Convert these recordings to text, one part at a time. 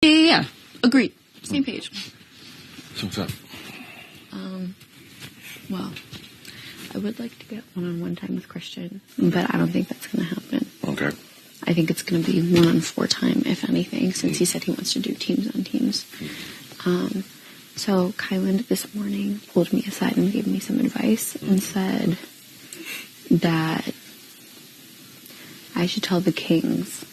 Yeah. Agreed. Same page. So what's up? Well, I would like to get one-on-one time with Christian, but I don't think that's going to happen. Okay. I think it's going to be 1-on-4 time, if anything, since he said he wants to do teams on teams. So Kylan this morning pulled me aside and gave me some advice and said that I should tell the Kings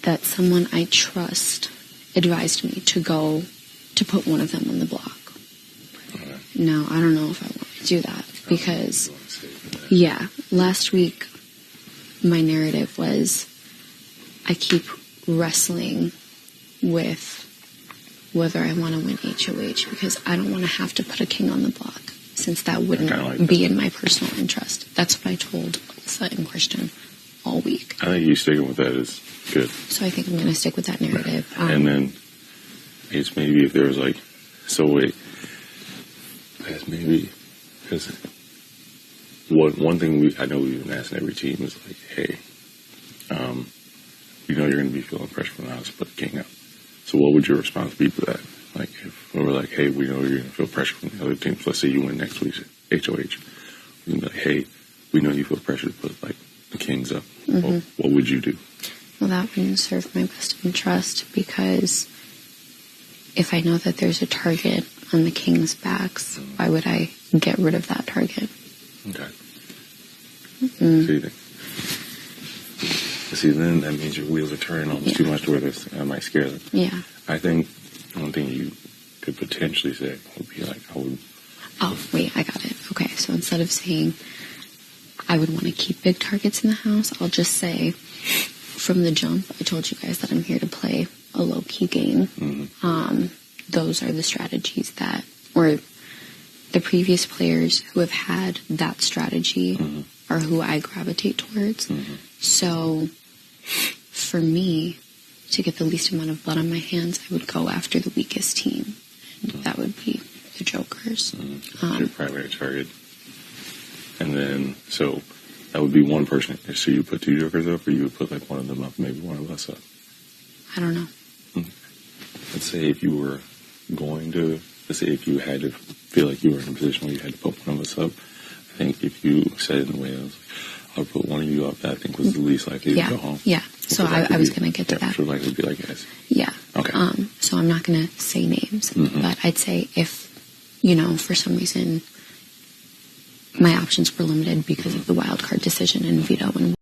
that someone I trust advised me to put one of them on the block. No, I don't know if I want to do that because, yeah, last week my narrative was I keep wrestling with whether I want to win HOH because I don't want to have to put a king on the block since that wouldn't be in my personal interest. That's what I told Alyssa and Christian all week. I think you sticking with that is good. So I think I'm going to stick with that narrative. And then it's maybe if there was like, so wait, that's maybe, because one thing I know we've been asking every team is like, hey, you know you're going to be feeling pressure from the house to put the king up. So what would your response be to that? Like if we were like, hey, we know you're going to feel pressure from the other teams. Let's say you win next week's HOH. We can be like, hey, we know you feel pressure to put like the kings up. Well, what would you do? Well, that wouldn't serve my best interest because if I know that there's a target on the Kings' backs, why would I get rid of that target? Okay. So you think? See, then that means your wheels are turning almost too much to where that might scare them. Yeah. I think one thing you could potentially say would be like, I would... Oh, wait, I got it. Okay, so instead of saying I would want to keep big targets in the house, I'll just say from the jump, I told you guys that I'm here to play a low-key game. Those are the strategies that, or the previous players who have had that strategy are who I gravitate towards. So for me, to get the least amount of blood on my hands, I would go after the weakest team. And that would be the Jokers. Your primary target. And then, so that would be one person. So you put two Jokers up, or you would put like one of them up, maybe one of us up? I don't know. Let's say if you were going to, let's say if you had to feel like you were in a position where you had to put one of us up, I think if you said it in a way that was like, I'll put one of you up that I think was the least likely to go home. Yeah, so I was going to get to that. So likely to be like guys. Yeah. Okay. So I'm not going to say names, but I'd say if, for some reason my options were limited because of the wildcard decision and veto and